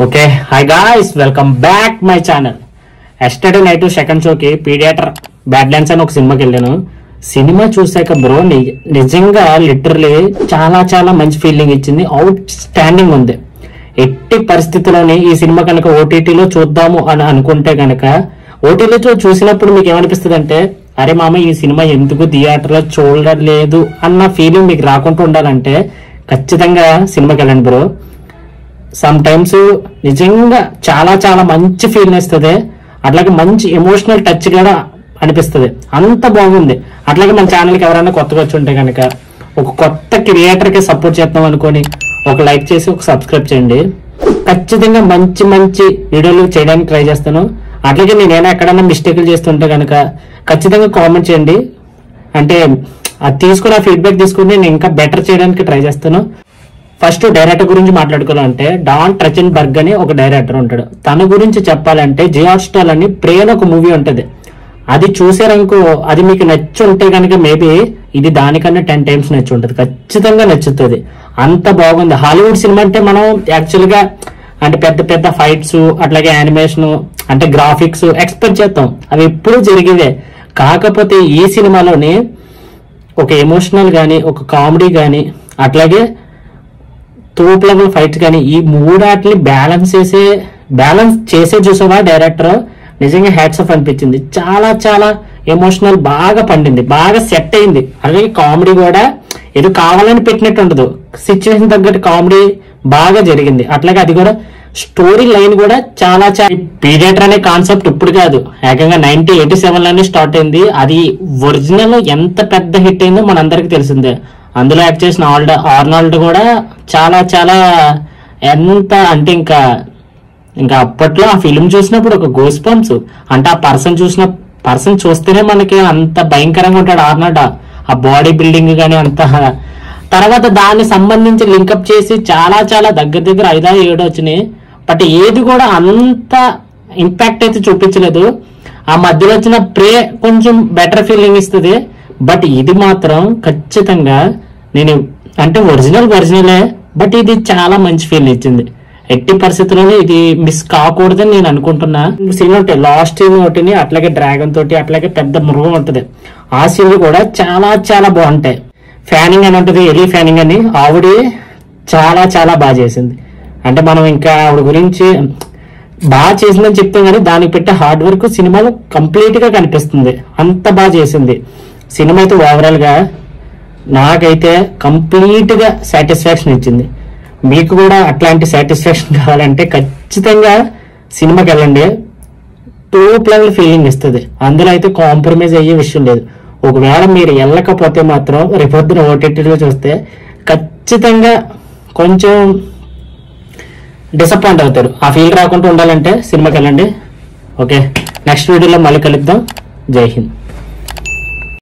Okay hi guys, welcome back my channel. Yesterday night second షోకి పీడియాటర్ బ్యాడ్లాండ్స్ అని ఒక సినిమాకి వెళ్ళాను. సినిమా చూసాక బ్రో నిజంగా లిటరలీ చాలా చాలా మంచి ఫీలింగ్ ఇచ్చింది. అవుట్ స్టాండింగ్ ఉంది. ఎట్టి పరిస్థితుల్లోని ఈ సినిమా కనుక ఓటీటీలో చూద్దాము అని అనుకుంటే కనుక ఓటీటీలో చూసినప్పుడు మీకు ఏమనిపిస్తుంది అంటే, అరే మామ ఈ సినిమా ఎందుకు థియేటర్లో చూడలేదు అన్న ఫీలింగ్ మీకు రాకుండా ఉండాలంటే ఖచ్చితంగా సినిమాకి వెళ్ళండి బ్రో. సమ్ టైమ్స్ నిజంగా చాలా చాలా మంచి ఫీల్ ఇస్తుంది. అట్లాగే మంచి ఎమోషనల్ టచ్ కూడా అనిపిస్తుంది. అంత బాగుంది. అట్లాగే మన ఛానల్కి ఎవరైనా కొత్తగా వచ్చి ఉంటే కనుక ఒక కొత్త క్రియేటర్కి సపోర్ట్ చేద్దాం అనుకొని ఒక లైక్ చేసి ఒక సబ్స్క్రైబ్ చేయండి. ఖచ్చితంగా మంచి మంచి వీడియోలు చేయడానికి ట్రై చేస్తాను. అట్లాగే నేనైనా ఎక్కడైనా మిస్టేక్లు చేస్తుంటే కనుక ఖచ్చితంగా కామెంట్ చేయండి. అంటే అది తీసుకుని ఆ ఫీడ్బ్యాక్ తీసుకుని నేను ఇంకా బెటర్ చేయడానికి ట్రై చేస్తాను. ఫస్ట్ డైరెక్టర్ గురించి మాట్లాడుకోవాలంటే డాన్ ట్రెచెన్బర్గ్ అని ఒక డైరెక్టర్ ఉంటాడు. తన గురించి చెప్పాలంటే జియోస్టార్ అని ప్రేన్ ఒక మూవీ ఉంటది. అది చూసారనుకో, అది మీకు నచ్చి ఉంటే కనుక మేబీ ఇది దానికన్నా 10 times నచ్చి ఉంటుంది. ఖచ్చితంగా నచ్చుతుంది. అంత బాగుంది. హాలీవుడ్ సినిమా అంటే మనం యాక్చువల్ గా అంటే పెద్ద పెద్ద ఫైట్స్ అట్లాగే యానిమేషన్ అంటే గ్రాఫిక్స్ ఎక్స్పెక్ట్ చేస్తాం. అవి ఎప్పుడు జరిగేవే. కాకపోతే ఈ సినిమాలోని ఒక ఎమోషనల్ గానీ ఒక కామెడీ గానీ అట్లాగే తోపు లెవెల్ ఫైట్ కానీ ఈ మూడాటిని బ్యాలెన్స్ చేసే చూసావా డైరెక్టర్, నిజంగా హ్యాట్స్ ఆఫ్ అనిపించింది. చాలా చాలా ఎమోషనల్ బాగా పండింది, బాగా సెట్ అయింది. అలాగే కామెడీ కూడా ఏదో కావాలని పెట్టినట్టు ఉండదు. సిచ్యువేషన్ తగ్గట్టు కామెడీ బాగా జరిగింది. అట్లాగే అది కూడా స్టోరీ లైన్ కూడా చాలా చాలా పీడియాటర్ అనే కాన్సెప్ట్ ఇప్పుడు కాదు, ఏకంగా 1987 లోనే స్టార్ట్ అయింది. అది ఒరిజినల్ ఎంత పెద్ద హిట్ అయిందో మనందరికి తెలిసిందే. అందులో యాక్ట్ చేసిన ఆర్నాల్డ్ కూడా చాలా చాలా ఎంత అంటే ఇంకా అప్పట్లో ఆ ఫిల్మ్ చూసినప్పుడు ఒక గోస్ బంప్స్ అంటే ఆ పర్సన్ చూస్తేనే మనకి అంత భయంకరంగా ఉంటాడు ఆర్నాల్డ్. ఆ బాడీ బిల్డింగ్ కానీ అంత. తర్వాత దాన్ని సంబంధించి లింకప్ చేసి చాలా చాలా దగ్గర 5-7 వచ్చినాయి. బట్ ఏది కూడా అంత ఇంపాక్ట్ అయితే చూపించలేదు. ఆ మధ్యలో వచ్చిన ప్రే కొంచెం బెటర్ ఫీలింగ్ ఇస్తుంది. బట్ ఇది మాత్రం ఖచ్చితంగా నేను అంటే ఒరిజినలే, బట్ ఇది చాలా మంచి ఫీల్ ఇచ్చింది. ఎట్టి పరిస్థితుల్లోనే ఇది మిస్ కాకూడదని నేను అనుకుంటున్నా. సీన్ ఉంటాయి, లాస్ట్ సీన్ ఒకటిని అట్లాగే డ్రాగన్ తోటి అట్లాగే పెద్ద మృగం ఉంటది. ఆ సీన్లు కూడా చాలా చాలా బాగుంటాయి. ఫ్యానింగ్ అని ఉంటుంది, ఎలీ ఫ్యానింగ్ అని, ఆవిడ చాలా చాలా బాగా చేసింది. అంటే మనం ఇంకా ఆవిడ గురించి బాగా చేసిందని చెప్తాం కానీ దానికి పెట్టే హార్డ్ వర్క్ సినిమాలో కంప్లీట్ గా కనిపిస్తుంది. అంత బాగా చేసింది. సినిమా అయితే ఓవరాల్ గా నాకైతే కంప్లీట్ గా సాటిస్ఫాక్షన్ ఇచ్చింది. మీకు కూడా అట్లాంటి సాటిస్ఫాక్షన్ కావాలంటే ఖచ్చితంగా సినిమాకి వెళ్ళండి. టాప్ లెవెల్ ఫీలింగ్ ఇస్తుంది. అందులో అయితే కాంప్రమైజ్ అయ్యే విషయం లేదు. ఒకవేళ మీరు వెళ్ళకపోతే మాత్రం రేపొద్దున ఓటీటీలో చూస్తే ఖచ్చితంగా కొంచెం డిసప్పాయింట్ అవుతారు. ఆ ఫీల్ రాకుండా ఉండాలంటే సినిమాకి వెళ్ళండి. ఓకే, నెక్స్ట్ వీడియోలో మళ్ళీ కలుద్దాం. జై హింద్.